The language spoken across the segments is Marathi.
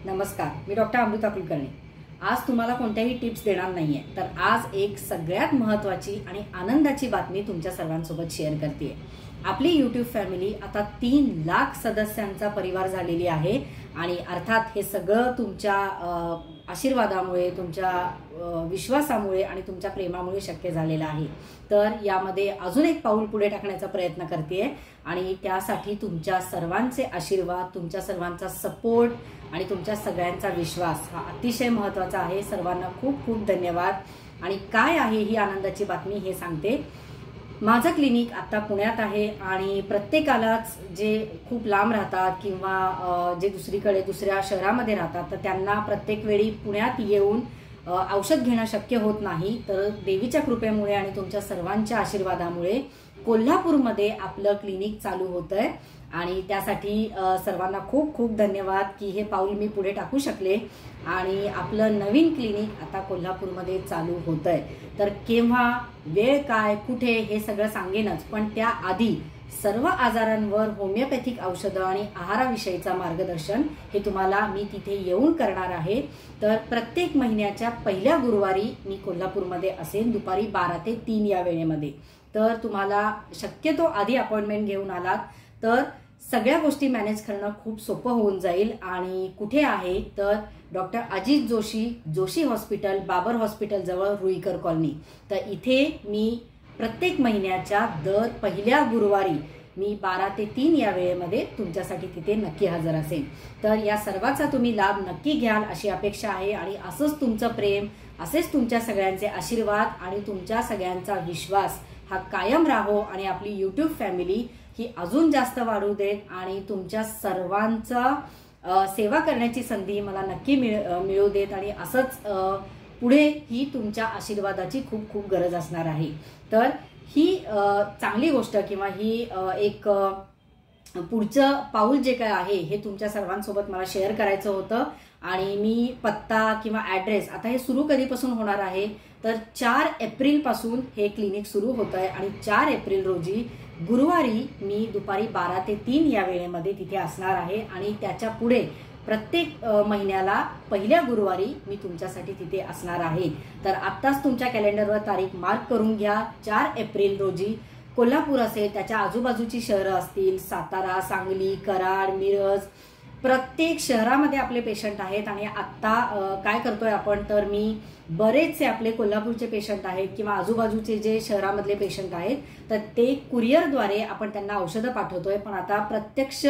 नमस्कार, मी डॉक्टर अमृता कुलकर्णी। आज तुम्हाला कोणत्याही टिप्स देणार नाहीये, तर आज एक सगळ्यात महत्त्वाची आणि आनंदाची बातमी तुमच्या सर्वांसोबत शेअर करते। आपली YouTube फॅमिली आता 3 लाख सदस्यांचा परिवार झालेली आहे आणि अर्थात हे सगळं तुमच्या आशीर्वादामुळे, तुमच्या विश्वासामुळे आणि तुमच्या प्रेमामुळे शक्य झालेलं आहे। तर यामध्ये अजून एक पाऊल पुढे टाकण्याचा प्रयत्न करतेय आणि त्यासाठी तुमच्या सर्वांचे आशीर्वाद, तुमच्या सर्वांचा सपोर्ट आणि तुमच्या सगळ्यांचा विश्वास हा अतिशय महत्त्वाचा आहे। सर्वांना खूप खूप धन्यवाद। आणि काय आहे ही आनंदाची बातमी हे सांगते। माझं क्लिनिक आता पुण्यात आहे आणि प्रत्येकालाच जे खूप लांब राहतात किंवा जे दुसऱ्या शहरामध्ये राहतात तर त्यांना प्रत्येक वेळी पुण्यात येऊन औषध घेणं शक्य होत नाही। तर देवीच्या कृपेमुळे आणि तुमच्या सर्वांच्या आशीर्वादामुळे कोल्हापूरमध्ये आपलं क्लिनिक चालू होतंय आणि त्यासाठी सर्वांना खूप खूप धन्यवाद की हे पाऊल मी पुढे टाकू शकले आणि आपलं नवीन क्लिनिक आता कोल्हापूरमध्ये चालू होतंय। तर केव्हा, वेळ काय, कुठे हे सगळं सांगेनच, पण त्याआधी सर्व आजारांवर होमिओपॅथिक औषधं आणि आहाराविषयीचा मार्गदर्शन हे तुम्हाला मी तिथे येऊन करणार आहे। तर प्रत्येक महिन्याच्या पहिल्या गुरुवारी मी कोल्हापूरमध्ये असेन दुपारी 12 ते 3 या वेळेमध्ये। तर तुम्हाला शक्यतो आधी अपॉइंटमेंट घेऊन आलात तर सगळ्या गोष्टी मॅनेज करणं खूप सोपं होऊन जाईल। आणि कुठे आहे तर doctor Ajit Joshi hospital, Babar hospital जवळ रुईकर कॉलनी। तर इथे मी प्रत्येक महिन्याच्या दर पहिल्या गुरुवारी मी 12 ते 3 या वेळेमध्ये तुमच्यासाठी तिथे नक्की हजर असेल। तर या सर्वाचा तुम्ही लाभ नक्की घ्याल अशी अपेक्षा आहे आणि असंच तुमचं प्रेम, असेच तुमच्या सगळ्यांचे आशीर्वाद आणि तुमच्या सगळ्यांचा विश्वास हा कायम राहो आणि आपली YouTube फॅमिली ही अजून जास्त वाढू देत आणि तुमच्या सर्वांचा सेवा करण्याची संधी मला नक्की मिळू देत आणि असंच पुढे ही तुमच्या आशीर्वादाची खूप खूप गरज असणार आहे। तर ही चांगली गोष्ट किंवा ही एक पुढचं पाऊल जे काय आहे हे तुमच्या सर्वांसोबत मला शेअर करायचं होतं। आणि मी पत्ता किंवा ॲड्रेस, आता हे सुरू कधीपासून होणार आहे तर 4 एप्रिल पासून हे क्लिनिक सुरू होत आहे आणि 4 एप्रिल रोजी गुरुवारी मी दुपारी 12 ते 3 या वेळेमध्ये तिथे असणार आहे आणि त्याच्या पुढे प्रत्येक महिन्याला पहिल्या गुरुवारी मी तुमच्यासाठी तिथे असणार आहे। तर आत्ताच तुमच्या कॅलेंडरवर तारीख मार्क करून घ्या। 4 एप्रिल रोजी कोल्हापूर असेल, त्याच्या आजूबाजूची शहरं असतील, सातारा, सांगली, कराड, मिरज, प्रत्येक शहरामध्ये आपले पेशंट आहेत। आणि आत्ता काय करतोय आपण तर मी बरेचसे आपले कोल्हापूरचे पेशंट आहेत किंवा आजूबाजूचे जे शहरामधले पेशंट आहेत तर ते कुरिअरद्वारे आपण त्यांना औषधं पाठवतोय। पण आता प्रत्यक्ष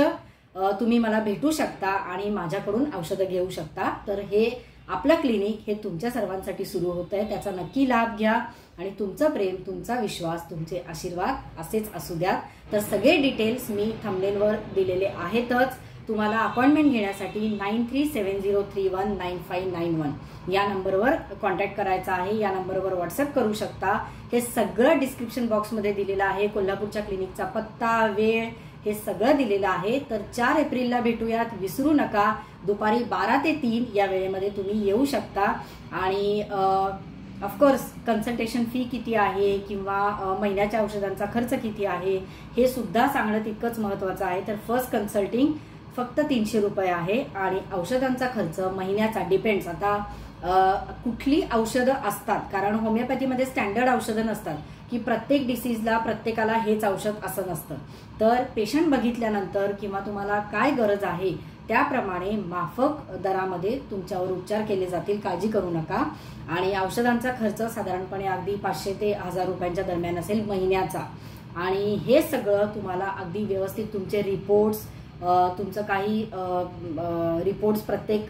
तुम्ही मला भेटू शकता आणि माझ्याकडून औषधं घेऊ शकता। तर हे आपलं क्लिनिक हे तुमच्या सर्वांसाठी सुरू होत आहे, त्याचा नक्की लाभ घ्या आणि तुमचं प्रेम, तुमचा विश्वास, तुमचे आशीर्वाद असेच असू द्या। तर सगळे डिटेल्स मी थंबनेलवर दिलेले आहेतच। तुम्हाला अपॉइंटमेंट घेण्यासाठी 9370319591 या नंबरवर कॉन्टॅक्ट करायचा आहे। या नंबरवर व्हॉट्सअप करू शकता। हे सगळं डिस्क्रिप्शन बॉक्समध्ये दिलेलं आहे। कोल्हापूरच्या क्लिनिकचा पत्ता, वेळ हे सगळं दिलेलं आहे। तर 4 एप्रिलला भेटूयात, विसरू नका। दुपारी 12 ते 3 या वेळेमध्ये तुम्ही येऊ शकता। आणि ऑफकोर्स कन्सल्टेशन फी किती आहे किंवा महिन्याच्या औषधांचा खर्च किती आहे हे सुद्धा सांगणं तितकंच महत्त्वाचं आहे। तर फर्स्ट कन्सल्टिंग फक्त 300 रुपये आहे आणि औषधांचा खर्च महिन्याचा डिपेंड्स। आता कुठली औषधं असतात, कारण होमिओपॅथीमध्ये स्टँडर्ड औषधं नसतात की प्रत्येक डिसीजला प्रत्येकाला हेच औषध असं नसतं। तर पेशंट बघितल्यानंतर किंवा तुम्हाला काय गरज आहे त्याप्रमाणे माफक दरामध्ये तुमच्यावर उपचार केले जातील, काळजी करू नका। आणि औषधांचा खर्च साधारणपणे अगदी 500 ते 1000 रुपयांच्या दरम्यान असेल महिन्याचा। आणि हे सगळं तुम्हाला अगदी व्यवस्थित तुमचे रिपोर्ट्स, तुमचं काही रिपोर्ट्स प्रत्येक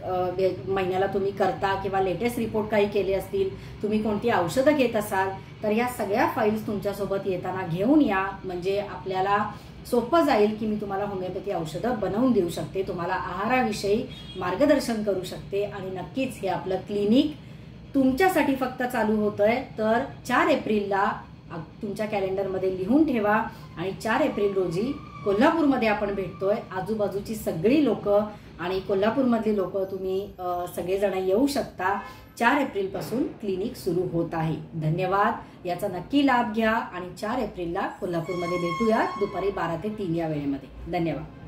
महिन्याला तुम्ही करता किंवा लेटेस्ट रिपोर्ट काही केले असतील, तुम्ही कोणती औषधं घेत असाल तर या सगळ्या फाईल्स तुमच्यासोबत येताना घेऊन या। म्हणजे आपल्याला सोपं जाईल की मी तुम्हाला होमिओपॅथी औषधं बनवून देऊ शकते, तुम्हाला आहाराविषयी मार्गदर्शन करू शकते। आणि नक्कीच हे आपलं क्लिनिक तुमच्यासाठी फक्त चालू होतंय। तर 4 एप्रिलला तुमच्या कॅलेंडरमध्ये लिहून ठेवा आणि 4 एप्रिल रोजी कोल्हापूरमध्ये आपण भेटतोय। आजूबाजूची सगळी लोक आणि कोल्हापूरमधली लोक तुम्ही सगळेजण येऊ शकता। 4 एप्रिल पासून क्लिनिक सुरू होत आहे। धन्यवाद, याचा नक्की लाभ घ्या आणि 4 एप्रिलला कोल्हापूरमध्ये भेटूया दुपारी 12 ते 3 या वेळेमध्ये। धन्यवाद।